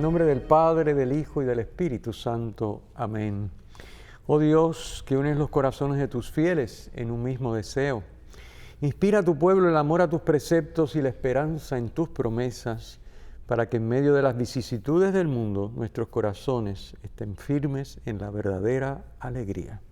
nombre del Padre, del Hijo y del Espíritu Santo. Amén. Oh Dios, que unes los corazones de tus fieles en un mismo deseo. Inspira a tu pueblo el amor a tus preceptos y la esperanza en tus promesas, para que en medio de las vicisitudes del mundo nuestros corazones estén firmes en la verdadera alegría.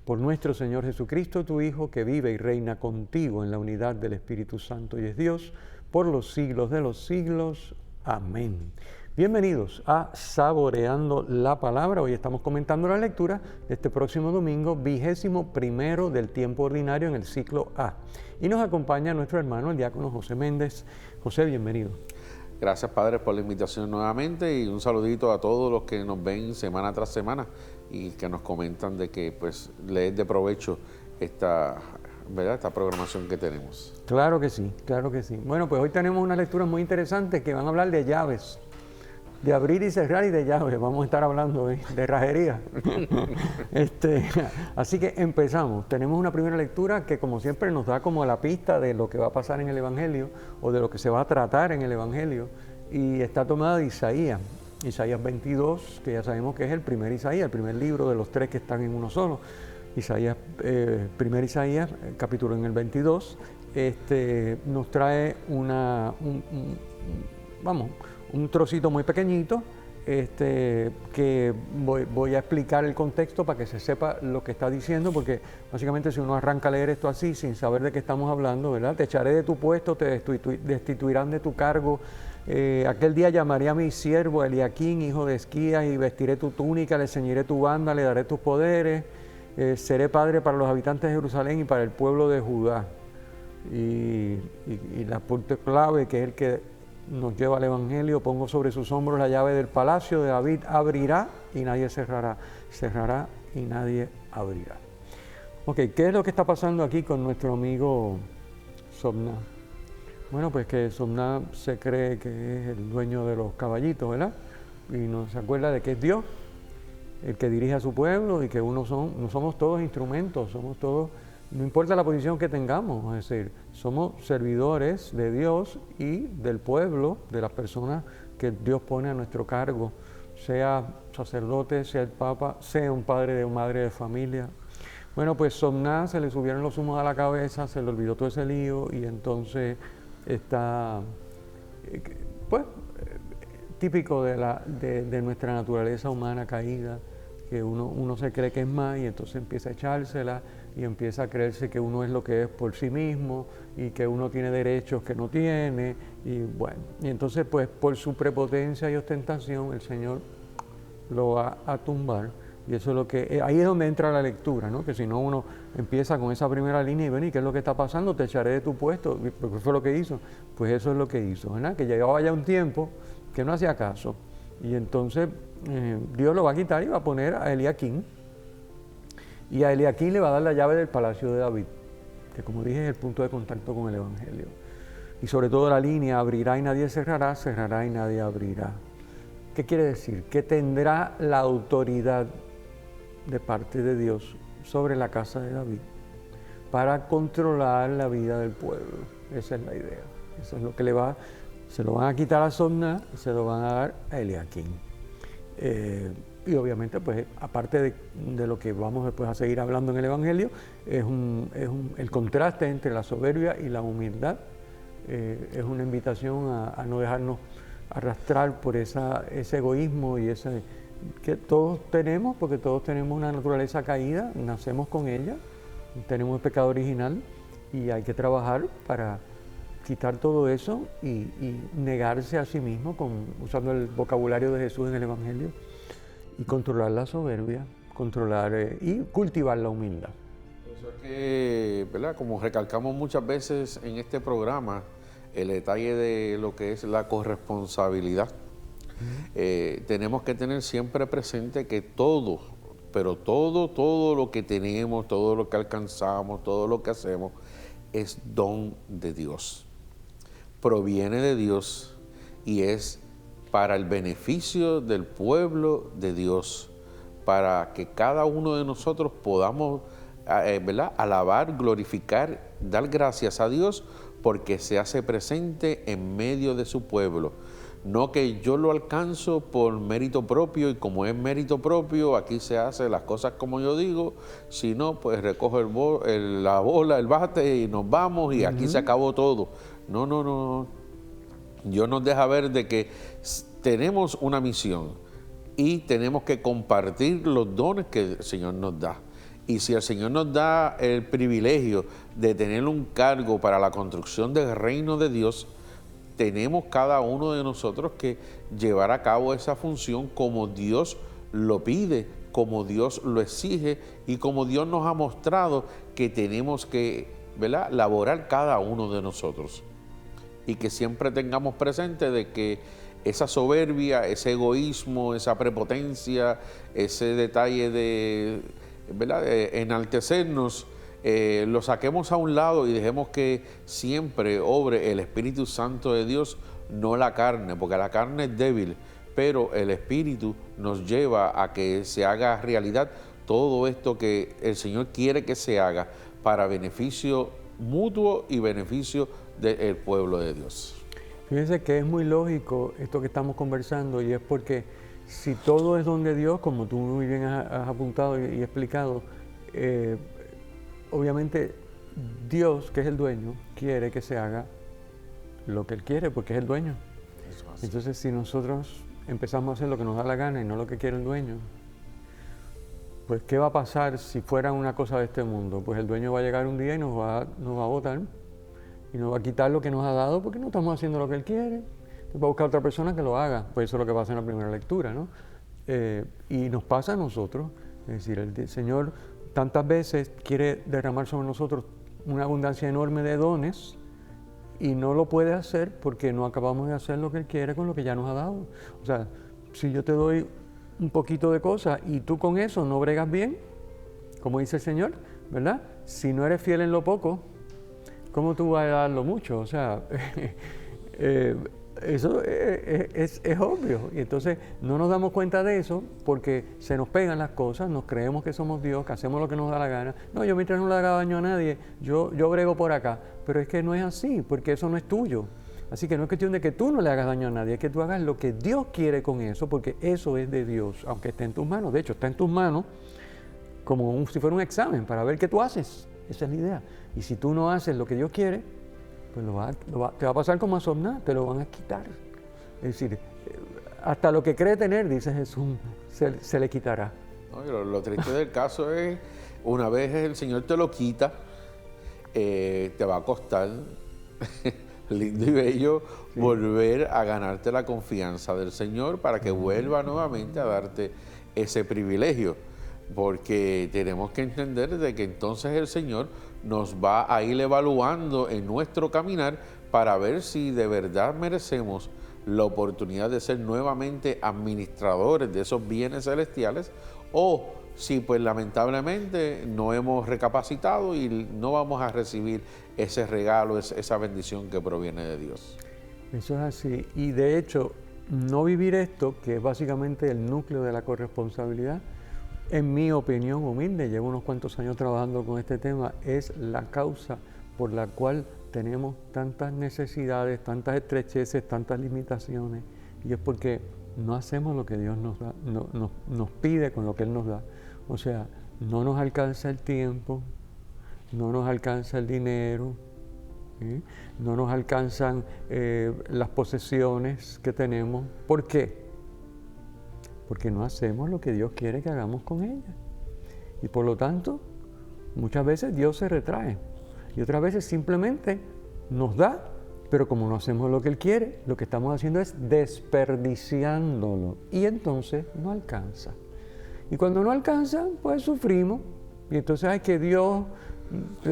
Por nuestro Señor Jesucristo, tu Hijo, que vive y reina contigo en la unidad del Espíritu Santo y es Dios, por los siglos de los siglos. Amén. Bienvenidos a Saboreando la Palabra. Hoy estamos comentando la lectura de este próximo domingo, 21º del tiempo ordinario en el ciclo A. Y nos acompaña nuestro hermano, el diácono José Méndez. José, bienvenido. Gracias, Padre, por la invitación nuevamente y un saludito a todos los que nos ven semana tras semana y que nos comentan de que pues les es de provecho esta programación que tenemos. Claro que sí, claro que sí. Bueno, pues hoy tenemos unas lecturas muy interesantes que van a hablar de llaves, de abrir y cerrar y de llaves. Vamos a estar hablando de rajería. Así que empezamos. Tenemos una primera lectura que, como siempre, nos da como la pista de lo que va a pasar en el Evangelio o de lo que se va a tratar en el Evangelio, y está tomada de Isaías 22, que ya sabemos que es el primer Isaías, el primer libro de los tres que están en uno solo. Primer Isaías, capítulo en el 22, nos trae un trocito muy pequeñito, que voy a explicar el contexto para que se sepa lo que está diciendo, porque básicamente si uno arranca a leer esto así, sin saber de qué estamos hablando, ¿verdad? Te echaré de tu puesto, te destituirán de tu cargo. Aquel día llamaré a mi siervo Eliaquín, hijo de Esquías, y vestiré tu túnica, le ceñiré tu banda, le daré tus poderes. Seré padre para los habitantes de Jerusalén y para el pueblo de Judá. Y la punta clave, que es el que nos lleva al Evangelio: pongo sobre sus hombros la llave del palacio de David, abrirá y nadie cerrará, cerrará y nadie abrirá. Ok, ¿qué es lo que está pasando aquí con nuestro amigo Sobná? Bueno, pues que Sobná se cree que es el dueño de los caballitos, ¿verdad? Y no se acuerda de que es Dios el que dirige a su pueblo y que no somos todos instrumentos, somos todos, no importa la posición que tengamos, es decir, somos servidores de Dios y del pueblo, de las personas que Dios pone a nuestro cargo, sea sacerdote, sea el papa, sea un padre o madre de familia. Bueno, pues Sobná se le subieron los humos a la cabeza, se le olvidó todo ese lío y entonces está, pues, típico de nuestra naturaleza humana caída, que uno se cree que es más y entonces empieza a echársela y empieza a creerse que uno es lo que es por sí mismo y que uno tiene derechos que no tiene, y bueno, y entonces pues por su prepotencia y ostentación el Señor lo va a tumbar. Y eso es lo que, ahí es donde entra la lectura, ¿no? Que si no uno empieza con esa primera línea y ven, ¿y qué es lo que está pasando? Te echaré de tu puesto. ¿Qué fue lo que hizo? Pues eso es lo que hizo, ¿verdad? Que llevaba ya un tiempo que no hacía caso. Y entonces Dios lo va a quitar y va a poner a Eliaquín. Y a Eliaquín le va a dar la llave del palacio de David, que como dije es el punto de contacto con el Evangelio. Y sobre todo la línea: abrirá y nadie cerrará, cerrará y nadie abrirá. ¿Qué quiere decir? Que tendrá la autoridad de parte de Dios sobre la casa de David para controlar la vida del pueblo. Esa es la idea. Eso es lo que se lo van a quitar a Sobná y se lo van a dar a Eliaquín. Y obviamente, pues, aparte de lo que vamos después a seguir hablando en el Evangelio, el contraste entre la soberbia y la humildad. Es una invitación a no dejarnos arrastrar por ese egoísmo y ese que todos tenemos, porque todos tenemos una naturaleza caída, nacemos con ella, tenemos el pecado original y hay que trabajar para quitar todo eso y negarse a sí mismo, usando el vocabulario de Jesús en el Evangelio, y controlar la soberbia, y cultivar la humildad. Eso es que, ¿verdad? Como recalcamos muchas veces en este programa, el detalle de lo que es la corresponsabilidad. Tenemos que tener siempre presente que todo lo que tenemos, todo lo que alcanzamos, todo lo que hacemos, es don de Dios. Proviene de Dios y es para el beneficio del pueblo de Dios, para que cada uno de nosotros podamos alabar, glorificar, dar gracias a Dios porque se hace presente en medio de su pueblo. no que yo lo alcanzo por mérito propio y como es mérito propio, aquí se hacen las cosas como yo digo, si no, pues recojo la bola, el bate y nos vamos y aquí se acabó todo. No, no, no. Dios nos deja ver de que tenemos una misión y tenemos que compartir los dones que el Señor nos da. Y si el Señor nos da el privilegio de tener un cargo para la construcción del reino de Dios, tenemos cada uno de nosotros que llevar a cabo esa función como Dios lo pide, como Dios lo exige y como Dios nos ha mostrado que tenemos que, ¿verdad?, laborar cada uno de nosotros. Y que siempre tengamos presente de que esa soberbia, ese egoísmo, esa prepotencia, ese detalle de, ¿verdad?, de enaltecernos, lo saquemos a un lado y dejemos que siempre obre el Espíritu Santo de Dios, no la carne, porque la carne es débil, pero el Espíritu nos lleva a que se haga realidad todo esto que el Señor quiere que se haga para beneficio mutuo y beneficio del pueblo de Dios. Fíjense que es muy lógico esto que estamos conversando, y es porque si todo es don de Dios, como tú muy bien has apuntado y explicado, obviamente Dios, que es el dueño, quiere que se haga lo que Él quiere, porque es el dueño. Entonces, si nosotros empezamos a hacer lo que nos da la gana y no lo que quiere el dueño, pues ¿qué va a pasar si fuera una cosa de este mundo? Pues el dueño va a llegar un día y nos va a botar y nos va a quitar lo que nos ha dado porque no estamos haciendo lo que Él quiere. Entonces va a buscar a otra persona que lo haga. Pues eso es lo que pasa en la primera lectura, ¿no? Y nos pasa a nosotros. Es decir, el Señor tantas veces quiere derramar sobre nosotros una abundancia enorme de dones y no lo puede hacer porque no acabamos de hacer lo que Él quiere con lo que ya nos ha dado. O sea, si yo te doy un poquito de cosas y tú con eso no bregas bien, como dice el Señor, ¿verdad? Si no eres fiel en lo poco, ¿cómo tú vas a dar lo mucho? O sea, eso es obvio. Y entonces no nos damos cuenta de eso porque se nos pegan las cosas, nos creemos que somos Dios, que hacemos lo que nos da la gana. No, yo mientras no le haga daño a nadie, yo brego por acá. Pero es que no es así, porque eso no es tuyo. Así que no es cuestión de que tú no le hagas daño a nadie, es que tú hagas lo que Dios quiere con eso, porque eso es de Dios, aunque esté en tus manos. De hecho, está en tus manos como si fuera un examen para ver qué tú haces. Esa es la idea. Y si tú no haces lo que Dios quiere, pues te va a pasar como a Sobná, te lo van a quitar. Es decir, hasta lo que cree tener, dice Jesús, se le quitará. No, lo triste del caso es, una vez el Señor te lo quita, te va a costar lindo y bello volver a ganarte la confianza del Señor para que vuelva nuevamente a darte ese privilegio, porque tenemos que entender de que entonces el Señor nos va a ir evaluando en nuestro caminar para ver si de verdad merecemos la oportunidad de ser nuevamente administradores de esos bienes celestiales o si pues lamentablemente no hemos recapacitado y no vamos a recibir ese regalo, esa bendición que proviene de Dios. Eso es así. Y de hecho, no vivir esto, que es básicamente el núcleo de la corresponsabilidad, en mi opinión humilde, llevo unos cuantos años trabajando con este tema, es la causa por la cual tenemos tantas necesidades, tantas estrecheces, tantas limitaciones, y es porque no hacemos lo que Dios nos da, nos pide con lo que Él nos da. O sea, no nos alcanza el tiempo, no nos alcanza el dinero, ¿sí? No nos alcanzan las posesiones que tenemos. ¿Por qué? Porque no hacemos lo que Dios quiere que hagamos con ellas. Y por lo tanto, muchas veces Dios se retrae y otras veces simplemente nos da, pero como no hacemos lo que Él quiere, lo que estamos haciendo es desperdiciándolo y entonces no alcanza. Y cuando no alcanza, pues sufrimos. Y entonces, ay, que Dios,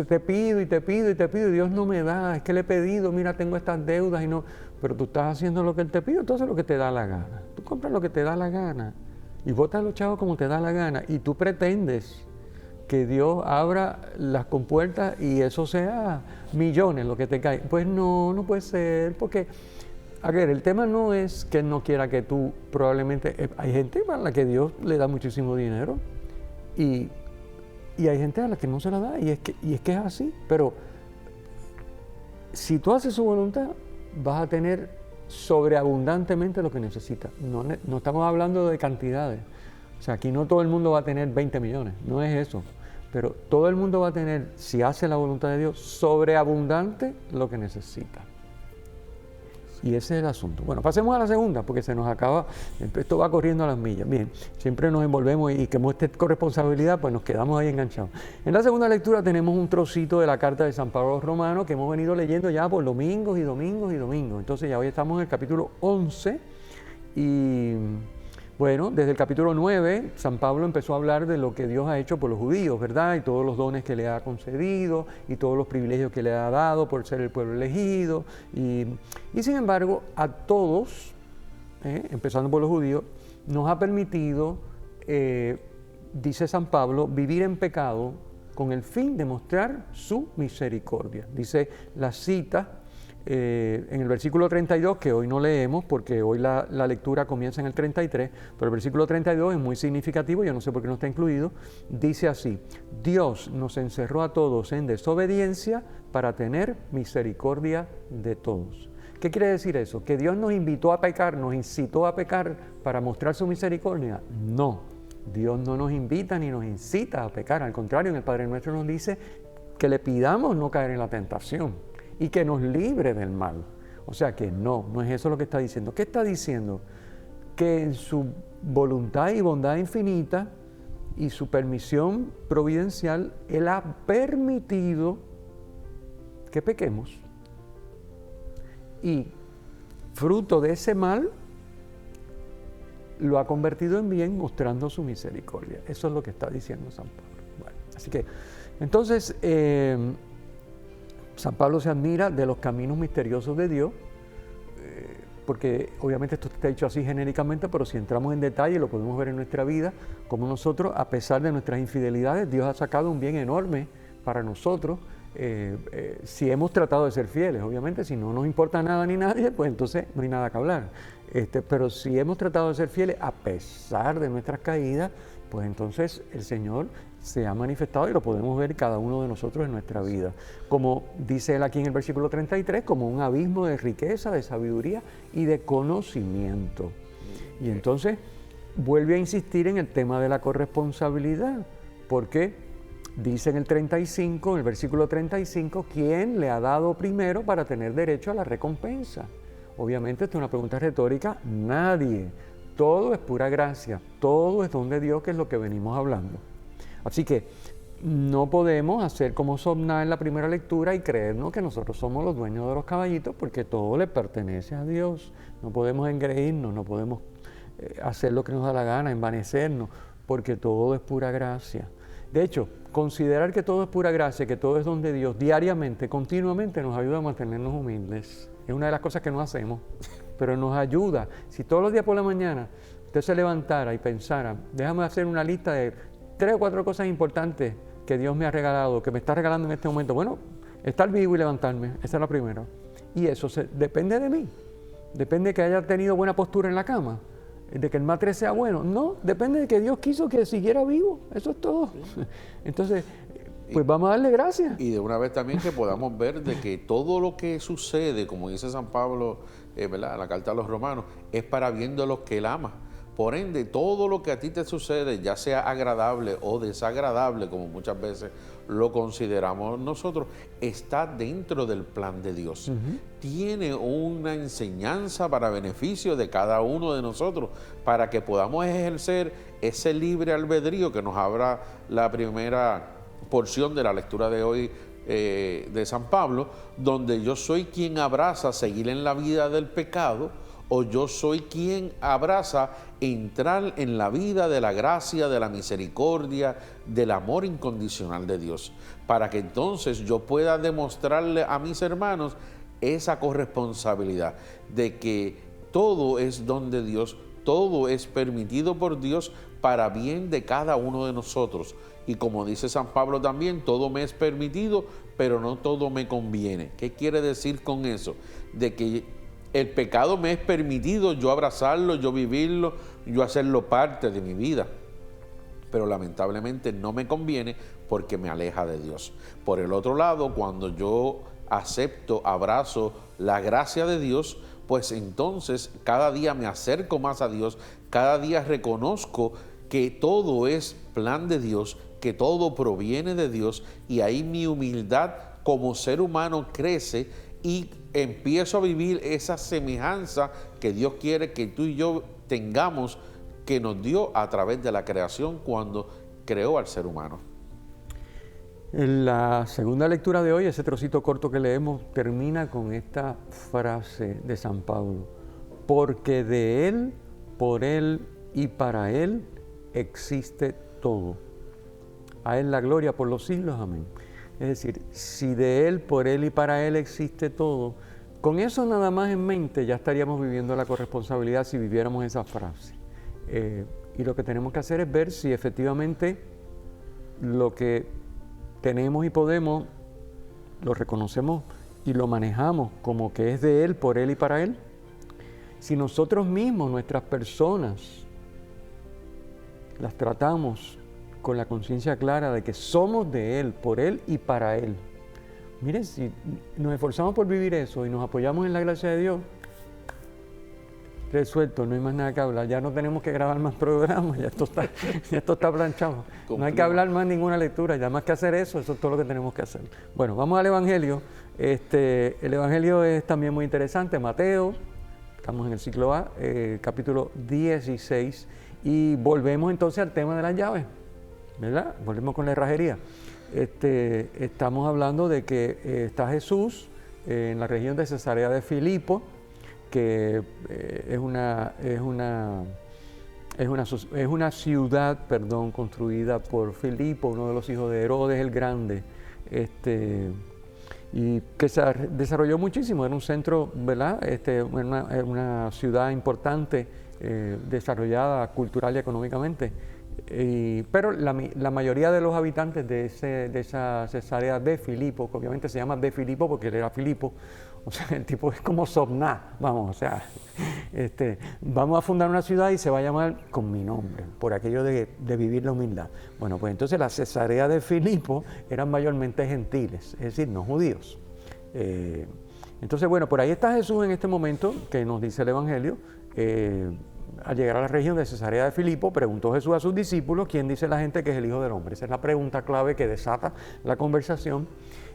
te pido y te pido y te pido, y Dios no me da, es que le he pedido, mira, tengo estas deudas y no, pero tú estás haciendo lo que Él te pide, entonces lo que te da la gana. Tú compras lo que te da la gana y botas los chavos como te da la gana y tú pretendes que Dios abra las compuertas y eso sea millones lo que te cae. Pues no puede ser, porque a ver, el tema no es que Él no quiera que tú, probablemente, hay gente a la que Dios le da muchísimo dinero y hay gente a la que no se la da y es que es así, pero si tú haces su voluntad vas a tener sobreabundantemente lo que necesita. No estamos hablando de cantidades. O sea, aquí no todo el mundo va a tener 20 millones, no es eso. Pero todo el mundo va a tener, si hace la voluntad de Dios, sobreabundante lo que necesita. Y ese es el asunto. Bueno, pasemos a la segunda, porque se nos acaba, esto va corriendo a las millas. Bien, siempre nos envolvemos y que muestre corresponsabilidad, pues nos quedamos ahí enganchados. En la segunda lectura tenemos un trocito de la carta de San Pablo a los Romanos que hemos venido leyendo ya por domingos y domingos y domingos. Entonces ya hoy estamos en el capítulo 11 y... Bueno, desde el capítulo 9, San Pablo empezó a hablar de lo que Dios ha hecho por los judíos, ¿verdad? Y todos los dones que le ha concedido y todos los privilegios que le ha dado por ser el pueblo elegido. Y sin embargo, a todos, empezando por los judíos, nos ha permitido, dice San Pablo, vivir en pecado con el fin de mostrar su misericordia. Dice la cita en el versículo 32, que hoy no leemos porque hoy la lectura comienza en el 33, pero el versículo 32 es muy significativo, yo no sé por qué no está incluido, dice así: Dios nos encerró a todos en desobediencia para tener misericordia de todos. ¿Qué quiere decir eso? ¿Que Dios nos invitó a pecar, nos incitó a pecar para mostrar su misericordia? No, Dios no nos invita ni nos incita a pecar, al contrario, en el Padre Nuestro nos dice que le pidamos no caer en la tentación y que nos libre del mal. O sea que no es eso lo que está diciendo. ¿Qué está diciendo? Que en su voluntad y bondad infinita y su permisión providencial, Él ha permitido que pequemos. Y fruto de ese mal, lo ha convertido en bien mostrando su misericordia. Eso es lo que está diciendo San Pablo. Bueno, así que, entonces, San Pablo se admira de los caminos misteriosos de Dios, porque obviamente esto está dicho así genéricamente, pero si entramos en detalle lo podemos ver en nuestra vida, como nosotros, a pesar de nuestras infidelidades, Dios ha sacado un bien enorme para nosotros, si hemos tratado de ser fieles. Obviamente, si no nos importa nada ni nadie, pues entonces no hay nada que hablar. Pero si hemos tratado de ser fieles a pesar de nuestras caídas, pues entonces el Señor se ha manifestado y lo podemos ver cada uno de nosotros en nuestra vida. Como dice él aquí en el versículo 33, como un abismo de riqueza, de sabiduría y de conocimiento. Y entonces vuelve a insistir en el tema de la corresponsabilidad, porque dice en el 35, en el versículo 35, ¿quién le ha dado primero para tener derecho a la recompensa? Obviamente esta es una pregunta retórica, nadie. Todo es pura gracia, todo es don de Dios, que es lo que venimos hablando. Así que no podemos hacer como Somna en la primera lectura y creernos que nosotros somos los dueños de los caballitos, porque todo le pertenece a Dios. No podemos engreírnos, no podemos hacer lo que nos da la gana, envanecernos, porque todo es pura gracia. De hecho, considerar que todo es pura gracia, que todo es don de Dios, diariamente, continuamente, nos ayuda a mantenernos humildes. Es una de las cosas que no hacemos, pero nos ayuda. Si todos los días por la mañana usted se levantara y pensara, déjame hacer una lista de 3 o 4 cosas importantes que Dios me ha regalado, que me está regalando en este momento. Bueno, estar vivo y levantarme, esa es la primera. Y eso depende de mí. Depende de que haya tenido buena postura en la cama, de que el matre sea bueno. No, depende de que Dios quiso que siguiera vivo. Eso es todo. Sí. Entonces, pues vamos a darle gracias. Y de una vez también que podamos ver de que todo lo que sucede, como dice San Pablo, ¿verdad?, la carta a los Romanos, es para bien de los que Él ama. Por ende, todo lo que a ti te sucede, ya sea agradable o desagradable, como muchas veces lo consideramos nosotros, está dentro del plan de Dios. Tiene una enseñanza para beneficio de cada uno de nosotros, para que podamos ejercer ese libre albedrío que nos abra la primera porción de la lectura de hoy de San Pablo, donde yo soy quien abraza seguir en la vida del pecado, o yo soy quien abraza entrar en la vida de la gracia, de la misericordia, del amor incondicional de Dios, para que entonces yo pueda demostrarle a mis hermanos esa corresponsabilidad de que todo es don de Dios, todo es permitido por Dios para bien de cada uno de nosotros. Y como dice San Pablo también, todo me es permitido, pero no todo me conviene. ¿Qué quiere decir con eso? De que el pecado me es permitido yo abrazarlo, yo vivirlo, yo hacerlo parte de mi vida. Pero lamentablemente no me conviene porque me aleja de Dios. Por el otro lado, cuando yo acepto, abrazo la gracia de Dios, pues entonces cada día me acerco más a Dios, cada día reconozco que todo es plan de Dios, que todo proviene de Dios, y ahí mi humildad como ser humano crece y empiezo a vivir esa semejanza que Dios quiere que tú y yo tengamos, que nos dio a través de la creación cuando creó al ser humano. En la segunda lectura de hoy, ese trocito corto que leemos, termina con esta frase de San Pablo: porque de Él, por Él y para Él existe todo. A Él la gloria por los siglos, amén. Es decir, si de Él, por Él y para Él existe todo, con eso nada más en mente ya estaríamos viviendo la corresponsabilidad si viviéramos esa frase. Y lo que tenemos que hacer es ver si efectivamente lo que tenemos y podemos lo reconocemos y lo manejamos como que es de Él, por Él y para Él. Si nosotros mismos, nuestras personas, las tratamos con la conciencia clara de que somos de Él, por Él y para Él. Miren, si nos esforzamos por vivir eso y nos apoyamos en la gracia de Dios, resuelto, no hay más nada que hablar. Ya no tenemos que grabar más programas, ya esto está planchado. No hay que hablar más ninguna lectura, ya más que hacer eso es todo lo que tenemos que hacer. Bueno, vamos al Evangelio. El Evangelio es también muy interesante, Mateo, estamos en el ciclo A, capítulo 16, y volvemos entonces al tema de las llaves, ¿verdad? Volvemos con la herrajería. Estamos hablando de que está Jesús en la región de Cesarea de Filipo, que es una ciudad, construida por Filipo, uno de los hijos de Herodes el Grande, y que se desarrolló muchísimo. Era un centro, ¿verdad? Una ciudad importante, desarrollada cultural y económicamente. Pero la mayoría de los habitantes de esa Cesarea de Filipo, que obviamente se llama de Filipo porque él era Filipo, o sea, el tipo es como Sobná, vamos, o sea, vamos a fundar una ciudad y se va a llamar con mi nombre, por aquello de vivir la humildad. Bueno, pues entonces la Cesarea de Filipo eran mayormente gentiles, es decir, no judíos. Entonces, bueno, por ahí está Jesús en este momento, que nos dice el Evangelio. Al llegar a la región de Cesarea de Filipo, preguntó Jesús a sus discípulos: ¿quién dice la gente que es el Hijo del Hombre? Esa es la pregunta clave que desata la conversación.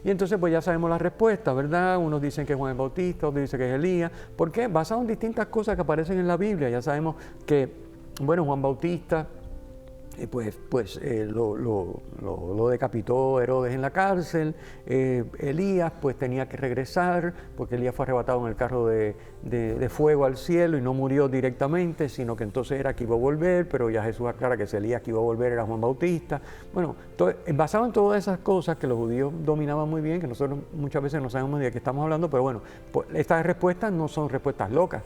Y entonces pues ya sabemos la respuesta, ¿verdad? Unos dicen que es Juan el Bautista, otros dicen que es Elías. ¿Por qué? Basado en distintas cosas que aparecen en la Biblia. Ya sabemos que, bueno, Juan Bautista lo decapitó Herodes en la cárcel. Elías pues tenía que regresar porque Elías fue arrebatado en el carro de fuego al cielo y no murió directamente, sino que entonces era que iba a volver, pero ya Jesús aclara que ese Elías que iba a volver era Juan Bautista. Bueno, basado en todas esas cosas que los judíos dominaban muy bien, que nosotros muchas veces no sabemos de qué estamos hablando, pero bueno, pues estas respuestas no son respuestas locas.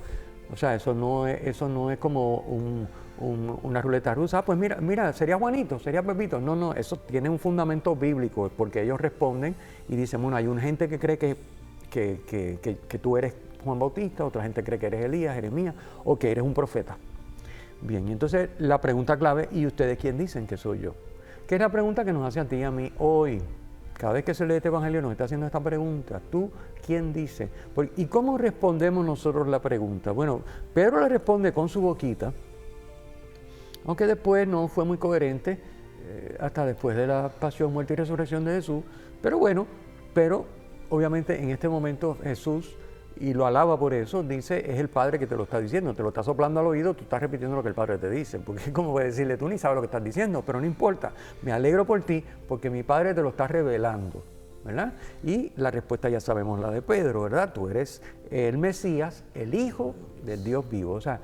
O sea, eso no es como una ruleta rusa. Pues mira, sería Juanito, sería Pepito. No, eso tiene un fundamento bíblico, porque ellos responden y dicen, bueno, hay una gente que cree que tú eres Juan Bautista, otra gente cree que eres Elías, Jeremías, o que eres un profeta. Bien, y entonces la pregunta clave: ¿y ustedes quién dicen que soy yo? Que es la pregunta que nos hace a ti y a mí hoy. Cada vez que se lee este Evangelio nos está haciendo esta pregunta: ¿tú quién dices? ¿Y cómo respondemos nosotros la pregunta? Bueno, Pedro le responde con su boquita, aunque después no fue muy coherente, hasta después de la pasión, muerte y resurrección de Jesús. Pero bueno, obviamente en este momento Jesús, y lo alaba por eso, dice: es el Padre que te lo está diciendo, te lo está soplando al oído, tú estás repitiendo lo que el Padre te dice, porque como voy a decirle, tú ni sabes lo que estás diciendo, pero no importa, me alegro por ti porque mi Padre te lo está revelando, ¿verdad? Y la respuesta ya sabemos la de Pedro, ¿verdad? Tú eres el Mesías, el Hijo del Dios vivo. O sea,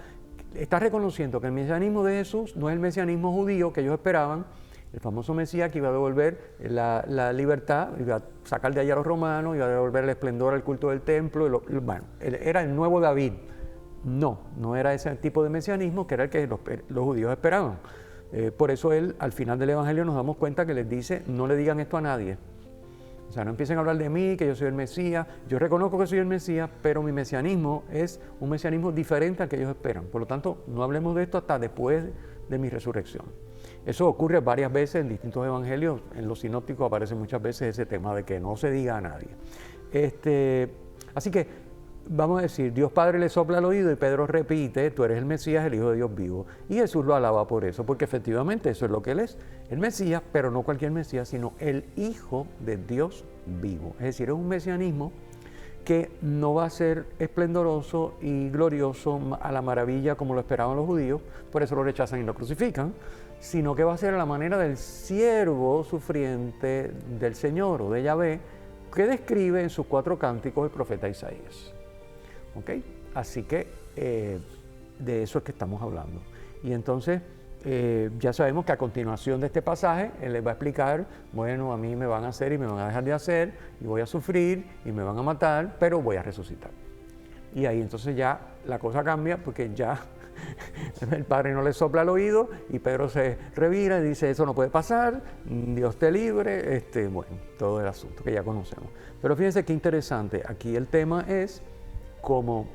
está reconociendo que el mesianismo de Jesús no es el mesianismo judío que ellos esperaban, el famoso Mesías que iba a devolver la libertad, iba a sacar de allá a los romanos, iba a devolver el esplendor al culto del templo. Bueno, era el nuevo David. No era ese tipo de mesianismo que era el que los judíos esperaban. Por eso él, al final del Evangelio, nos damos cuenta que les dice: no le digan esto a nadie. O sea, no empiecen a hablar de mí, que yo soy el Mesías. Yo reconozco que soy el Mesías, pero mi mesianismo es un mesianismo diferente al que ellos esperan. Por lo tanto, no hablemos de esto hasta después de mi resurrección. Eso ocurre varias veces en distintos evangelios. En los sinópticos aparece muchas veces ese tema de que no se diga a nadie. Así que vamos a decir, Dios Padre le sopla al oído y Pedro repite, tú eres el Mesías, el Hijo de Dios vivo. Y Jesús lo alaba por eso, porque efectivamente eso es lo que Él es, el Mesías, pero no cualquier Mesías, sino el Hijo de Dios vivo. Es decir, es un mesianismo que no va a ser esplendoroso y glorioso a la maravilla como lo esperaban los judíos, por eso lo rechazan y lo crucifican, sino que va a ser a la manera del siervo sufriente del Señor o de Yahvé, que describe en sus 4 cánticos el profeta Isaías. ¿Ok? Así que de eso es que estamos hablando. Y entonces ya sabemos que a continuación de este pasaje, Él les va a explicar, bueno, a mí me van a hacer y me van a dejar de hacer, y voy a sufrir y me van a matar, pero voy a resucitar. Y ahí entonces ya la cosa cambia, porque ya el Padre no le sopla al oído y Pedro se revira y dice, eso no puede pasar, Dios te libre, bueno, todo el asunto que ya conocemos. Pero fíjense qué interesante, aquí el tema es como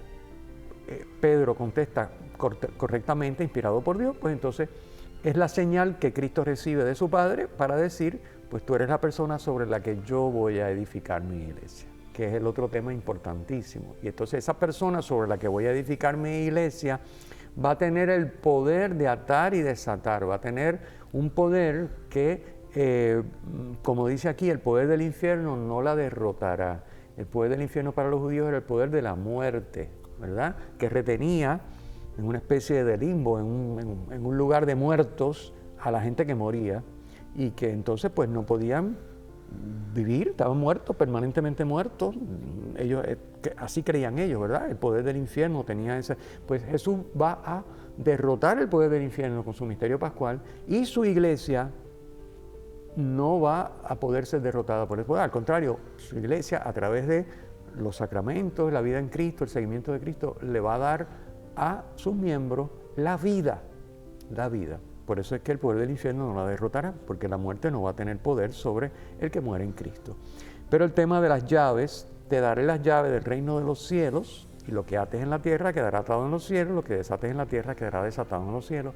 Pedro contesta correctamente, inspirado por Dios, pues entonces es la señal que Cristo recibe de su Padre para decir, pues tú eres la persona sobre la que yo voy a edificar mi iglesia, que es el otro tema importantísimo. Y entonces esa persona sobre la que voy a edificar mi iglesia va a tener el poder de atar y desatar, va a tener un poder que, como dice aquí, el poder del infierno no la derrotará. El poder del infierno para los judíos era el poder de la muerte, ¿verdad? Que retenía en una especie de limbo, en un lugar de muertos a la gente que moría y que entonces pues no podían vivir, estaban muertos, permanentemente muertos. Ellos, así creían ellos, ¿verdad? El poder del infierno tenía ese. Pues Jesús va a derrotar el poder del infierno con su misterio pascual y su iglesia no va a poder ser derrotada por el poder. Al contrario, su iglesia a través de los sacramentos, la vida en Cristo, el seguimiento de Cristo, le va a dar a sus miembros la vida. Por eso es que el poder del infierno no la derrotará, porque la muerte no va a tener poder sobre el que muere en Cristo. Pero el tema de las llaves, te daré las llaves del reino de los cielos, y lo que ates en la tierra quedará atado en los cielos, lo que desates en la tierra quedará desatado en los cielos.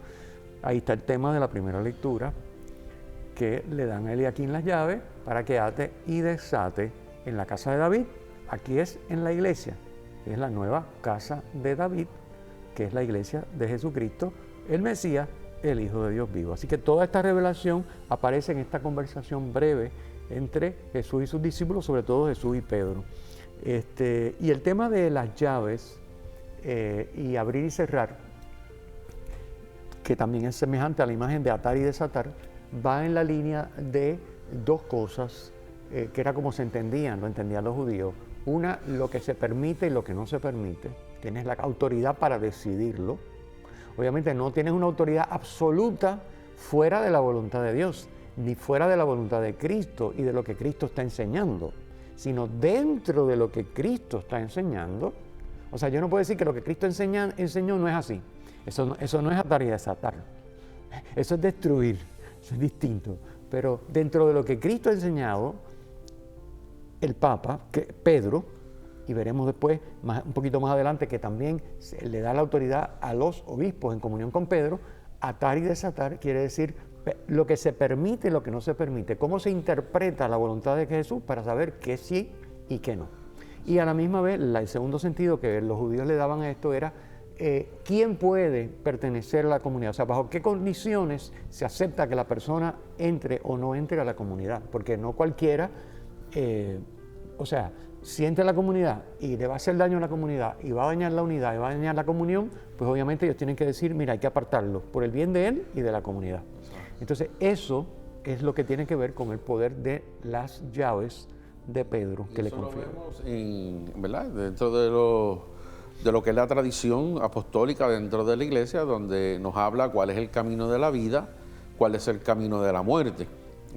Ahí está el tema de la primera lectura, que le dan a Eliaquín las llaves para que ate y desate en la casa de David. Aquí es en la iglesia, que es la nueva casa de David, que es la iglesia de Jesucristo, el Mesías, el Hijo de Dios vivo. Así que toda esta revelación aparece en esta conversación breve entre Jesús y sus discípulos, sobre todo Jesús y Pedro. Y el tema de las llaves y abrir y cerrar, que también es semejante a la imagen de atar y desatar, va en la línea de 2 cosas que era como se entendían, lo entendían los judíos. Una, lo que se permite y lo que no se permite. Tienes la autoridad para decidirlo. Obviamente no tienes una autoridad absoluta fuera de la voluntad de Dios, ni fuera de la voluntad de Cristo y de lo que Cristo está enseñando, sino dentro de lo que Cristo está enseñando. O sea, yo no puedo decir que lo que Cristo enseñó no es así. Eso no es atar y desatar. Eso es destruir, eso es distinto. Pero dentro de lo que Cristo ha enseñado, el Papa, Pedro, y veremos después, un poquito más adelante, que también le da la autoridad a los obispos en comunión con Pedro. Atar y desatar quiere decir lo que se permite y lo que no se permite. Cómo se interpreta la voluntad de Jesús para saber qué sí y qué no. Y a la misma vez, el segundo sentido que los judíos le daban a esto era quién puede pertenecer a la comunidad. O sea, bajo qué condiciones se acepta que la persona entre o no entre a la comunidad. Porque no cualquiera, si entra a la comunidad y le va a hacer daño a la comunidad y va a dañar la unidad y va a dañar la comunión, pues obviamente ellos tienen que decir, mira, hay que apartarlo por el bien de él y de la comunidad. Entonces eso es lo que tiene que ver con el poder de las llaves de Pedro que le confió. Eso lo vemos ¿verdad? Dentro de lo que es la tradición apostólica dentro de la iglesia, donde nos habla cuál es el camino de la vida, cuál es el camino de la muerte.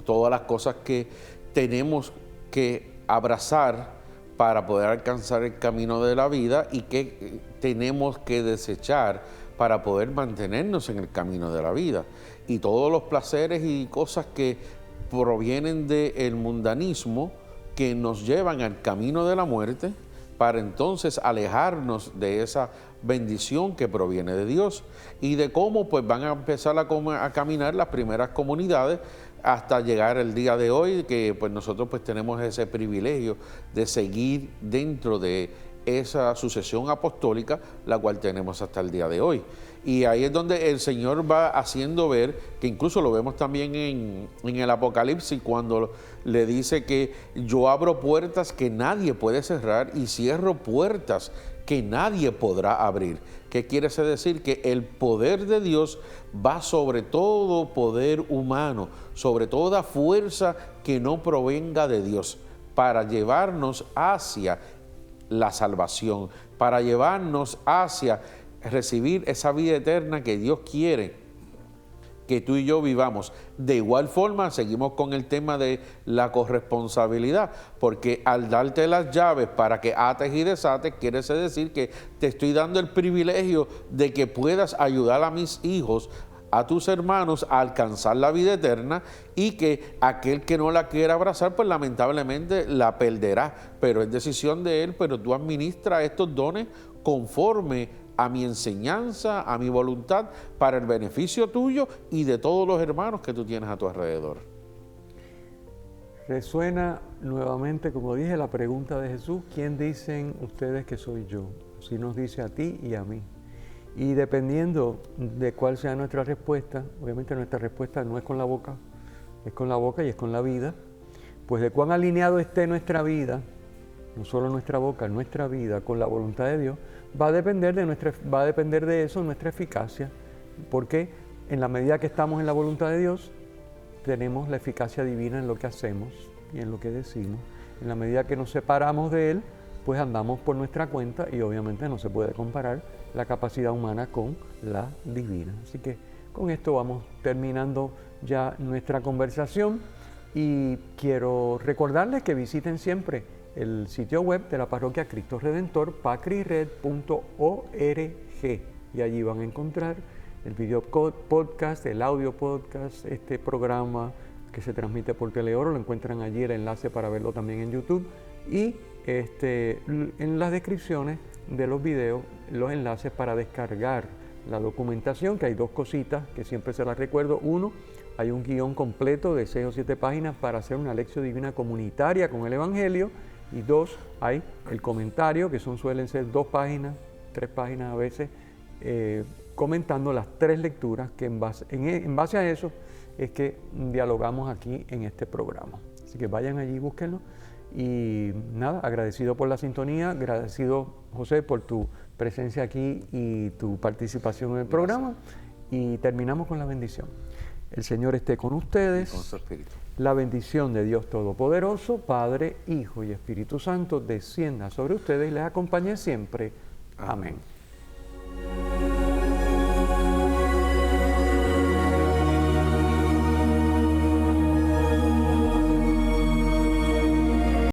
Todas las cosas que tenemos que abrazar para poder alcanzar el camino de la vida y que tenemos que desechar para poder mantenernos en el camino de la vida. Y todos los placeres y cosas que provienen del mundanismo que nos llevan al camino de la muerte para entonces alejarnos de esa bendición que proviene de Dios y de cómo pues van a empezar a caminar las primeras comunidades hasta llegar el día de hoy, que pues nosotros pues tenemos ese privilegio de seguir dentro de esa sucesión apostólica, la cual tenemos hasta el día de hoy. Y ahí es donde el Señor va haciendo ver, que incluso lo vemos también en el Apocalipsis, cuando le dice que yo abro puertas que nadie puede cerrar y cierro puertas que nadie podrá abrir. ¿Qué quiere decir? Que el poder de Dios va sobre todo poder humano, sobre toda fuerza que no provenga de Dios, para llevarnos hacia la salvación, para llevarnos hacia recibir esa vida eterna que Dios quiere que tú y yo vivamos. De igual forma, seguimos con el tema de la corresponsabilidad, porque al darte las llaves para que ates y desates, quiere decir que te estoy dando el privilegio de que puedas ayudar a mis hijos, a tus hermanos, a alcanzar la vida eterna, y que aquel que no la quiera abrazar, pues lamentablemente la perderá, pero es decisión de él. Pero tú administras estos dones conforme a mi enseñanza, a mi voluntad, para el beneficio tuyo y de todos los hermanos que tú tienes a tu alrededor. Resuena nuevamente, como dije, la pregunta de Jesús: ¿quién dicen ustedes que soy yo? Así nos dice a ti y a mí. Y dependiendo de cuál sea nuestra respuesta, obviamente nuestra respuesta no es con la boca, es con la boca y es con la vida, pues de cuán alineado esté nuestra vida, no solo nuestra boca, nuestra vida con la voluntad de Dios, va a depender de eso nuestra eficacia, porque en la medida que estamos en la voluntad de Dios, tenemos la eficacia divina en lo que hacemos y en lo que decimos. En la medida que nos separamos de Él, pues andamos por nuestra cuenta, y obviamente no se puede comparar la capacidad humana con la divina. Así que con esto vamos terminando ya nuestra conversación, y quiero recordarles que visiten siempre el sitio web de la Parroquia Cristo Redentor, pacrired.org, y allí van a encontrar el video podcast, el audio podcast, este programa que se transmite por Teleoro. Lo encuentran allí, el enlace para verlo también en YouTube, y en las descripciones de los videos los enlaces para descargar la documentación, que hay dos cositas que siempre se las recuerdo. Uno, hay un guión completo de 6 o 7 páginas para hacer una lección divina comunitaria con el Evangelio. Y dos, hay el comentario, que suelen ser 2 páginas, 3 páginas a veces, comentando las 3 lecturas, que en base a eso es que dialogamos aquí en este programa. Así que vayan allí, búsquenlo. Y nada, agradecido por la sintonía, agradecido, José, por tu presencia aquí y tu participación en el programa. Y terminamos con la bendición. El Señor esté con ustedes. Y con su espíritu. La bendición de Dios Todopoderoso, Padre, Hijo y Espíritu Santo, descienda sobre ustedes y les acompañe siempre. Amén.